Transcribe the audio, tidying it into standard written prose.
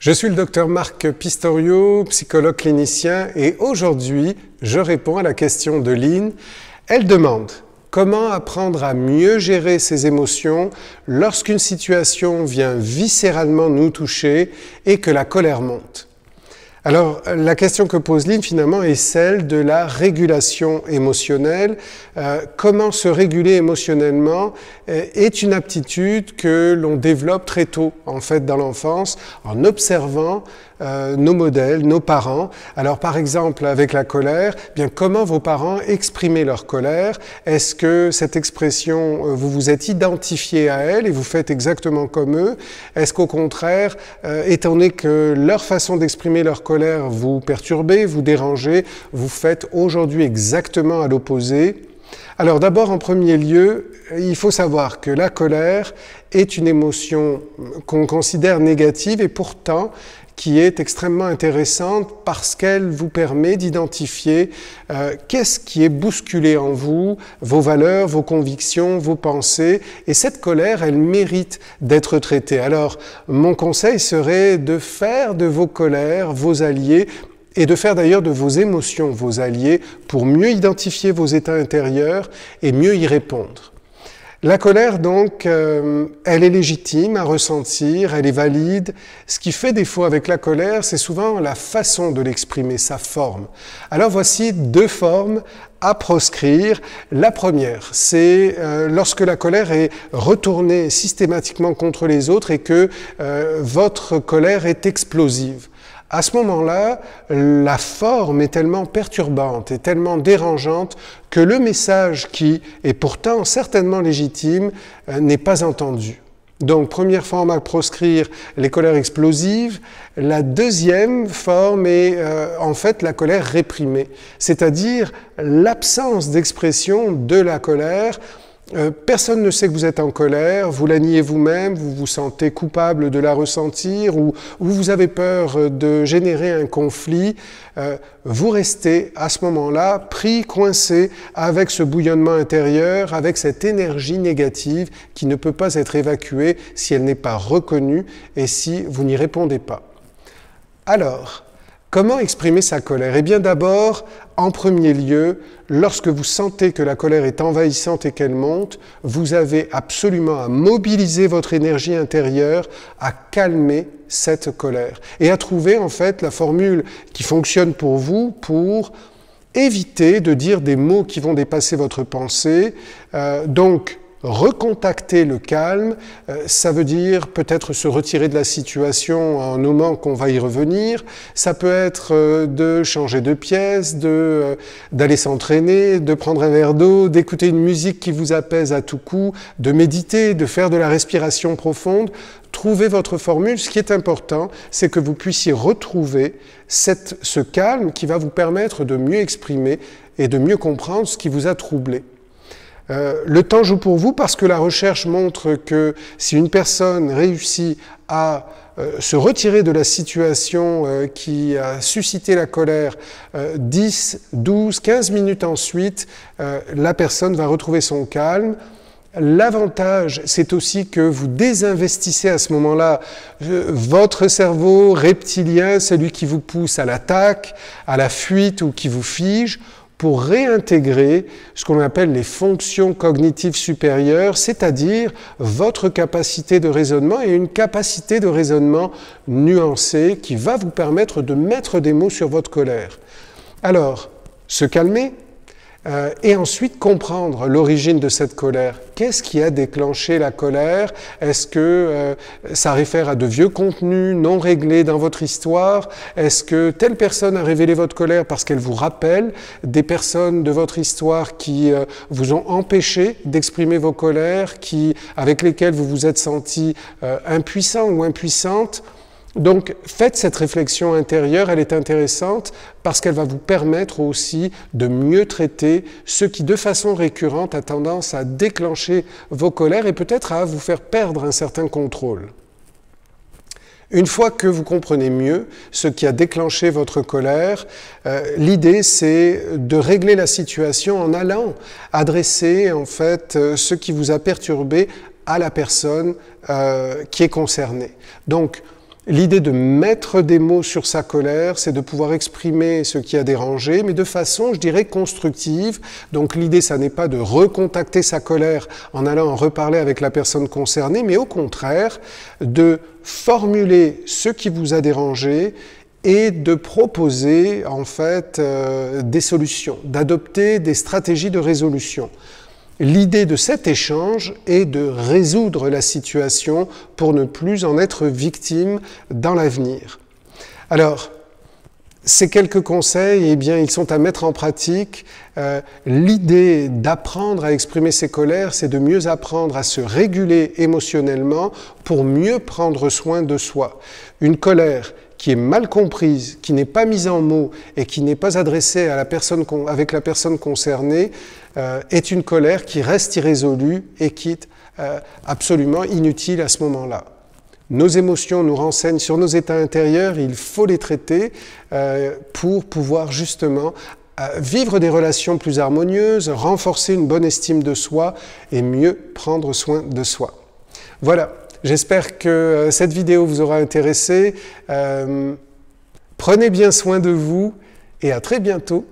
Je suis le docteur Marc Pistorio, psychologue clinicien, et aujourd'hui, je réponds à la question de Lynn. Elle demande comment apprendre à mieux gérer ses émotions lorsqu'une situation vient viscéralement nous toucher et que la colère monte. Alors, la question que pose Lynn, finalement, est celle de la régulation émotionnelle. Comment se réguler émotionnellement est une aptitude que l'on développe très tôt, en fait, dans l'enfance, en observant nos modèles, nos parents. Alors, par exemple, avec la colère, bien, comment vos parents exprimaient leur colère? Est-ce que cette expression, vous vous êtes identifié à elle et vous faites exactement comme eux? Est-ce qu'au contraire, étant donné que leur façon d'exprimer leur colère vous perturbez, vous dérangez, vous faites aujourd'hui exactement à l'opposé? Alors d'abord, en premier lieu, il faut savoir que la colère est une émotion qu'on considère négative et pourtant qui est extrêmement intéressante parce qu'elle vous permet d'identifier qu'est-ce qui est bousculé en vous, vos valeurs, vos convictions, vos pensées. Et cette colère, elle mérite d'être traitée. Alors, mon conseil serait de faire de vos colères vos alliés et de faire d'ailleurs de vos émotions vos alliés pour mieux identifier vos états intérieurs et mieux y répondre. La colère, donc, elle est légitime à ressentir, elle est valide. Ce qui fait défaut avec la colère, c'est souvent la façon de l'exprimer, sa forme. Alors voici deux formes à proscrire. La première, c'est lorsque la colère est retournée systématiquement contre les autres et que votre colère est explosive. À ce moment-là, la forme est tellement perturbante et tellement dérangeante que le message qui est pourtant certainement légitime n'est pas entendu. Donc, première forme à proscrire, les colères explosives. La deuxième forme est en fait la colère réprimée, c'est-à-dire l'absence d'expression de la colère. Personne ne sait que vous êtes en colère, vous la niez vous-même, vous vous sentez coupable de la ressentir ou vous avez peur de générer un conflit. Vous restez à ce moment-là pris, coincé avec ce bouillonnement intérieur, avec cette énergie négative qui ne peut pas être évacuée si elle n'est pas reconnue et si vous n'y répondez pas. Alors, comment exprimer sa colère? Eh bien d'abord, en premier lieu, lorsque vous sentez que la colère est envahissante et qu'elle monte, vous avez absolument à mobiliser votre énergie intérieure, à calmer cette colère et à trouver en fait la formule qui fonctionne pour vous pour éviter de dire des mots qui vont dépasser votre pensée. Donc, recontacter le calme, ça veut dire peut-être se retirer de la situation en nommant qu'on va y revenir. Ça peut être de changer de pièce, d'aller s'entraîner, de prendre un verre d'eau, d'écouter une musique qui vous apaise à tout coup, de méditer, de faire de la respiration profonde. Trouvez votre formule. Ce qui est important, c'est que vous puissiez retrouver ce calme qui va vous permettre de mieux exprimer et de mieux comprendre ce qui vous a troublé. Le temps joue pour vous parce que la recherche montre que si une personne réussit à se retirer de la situation qui a suscité la colère 10, 12, 15 minutes ensuite, la personne va retrouver son calme. L'avantage, c'est aussi que vous désinvestissez à ce moment-là votre cerveau reptilien, celui qui vous pousse à l'attaque, à la fuite ou qui vous fige, pour réintégrer ce qu'on appelle les fonctions cognitives supérieures, c'est-à-dire votre capacité de raisonnement et une capacité de raisonnement nuancée qui va vous permettre de mettre des mots sur votre colère. Alors, se calmer et ensuite comprendre l'origine de cette colère. Qu'est-ce qui a déclenché la colère? Est-ce que ça réfère à de vieux contenus non réglés dans votre histoire? Est-ce que telle personne a révélé votre colère parce qu'elle vous rappelle des personnes de votre histoire qui vous ont empêché d'exprimer vos colères, avec lesquelles vous vous êtes senti impuissant ou impuissante? Donc, faites cette réflexion intérieure, elle est intéressante parce qu'elle va vous permettre aussi de mieux traiter ce qui, de façon récurrente, a tendance à déclencher vos colères et peut-être à vous faire perdre un certain contrôle. Une fois que vous comprenez mieux ce qui a déclenché votre colère, l'idée c'est de régler la situation en allant adresser en fait ce qui vous a perturbé à la personne qui est concernée. Donc, L'idée de mettre des mots sur sa colère, c'est de pouvoir exprimer ce qui a dérangé, mais de façon, je dirais, constructive. Donc l'idée, ça n'est pas de recontacter sa colère en allant en reparler avec la personne concernée, mais au contraire, de formuler ce qui vous a dérangé et de proposer, en fait, des solutions, d'adopter des stratégies de résolution. L'idée de cet échange est de résoudre la situation pour ne plus en être victime dans l'avenir. Alors, ces quelques conseils, eh bien, ils sont à mettre en pratique. L'idée d'apprendre à exprimer ses colères, c'est de mieux apprendre à se réguler émotionnellement pour mieux prendre soin de soi. Une colère qui est mal comprise, qui n'est pas mise en mots et qui n'est pas adressée à avec la personne concernée, est une colère qui reste irrésolue et qui est absolument inutile à ce moment-là. Nos émotions nous renseignent sur nos états intérieurs, il faut les traiter pour pouvoir justement vivre des relations plus harmonieuses, renforcer une bonne estime de soi et mieux prendre soin de soi. Voilà. J'espère que cette vidéo vous aura intéressé. Prenez bien soin de vous et à très bientôt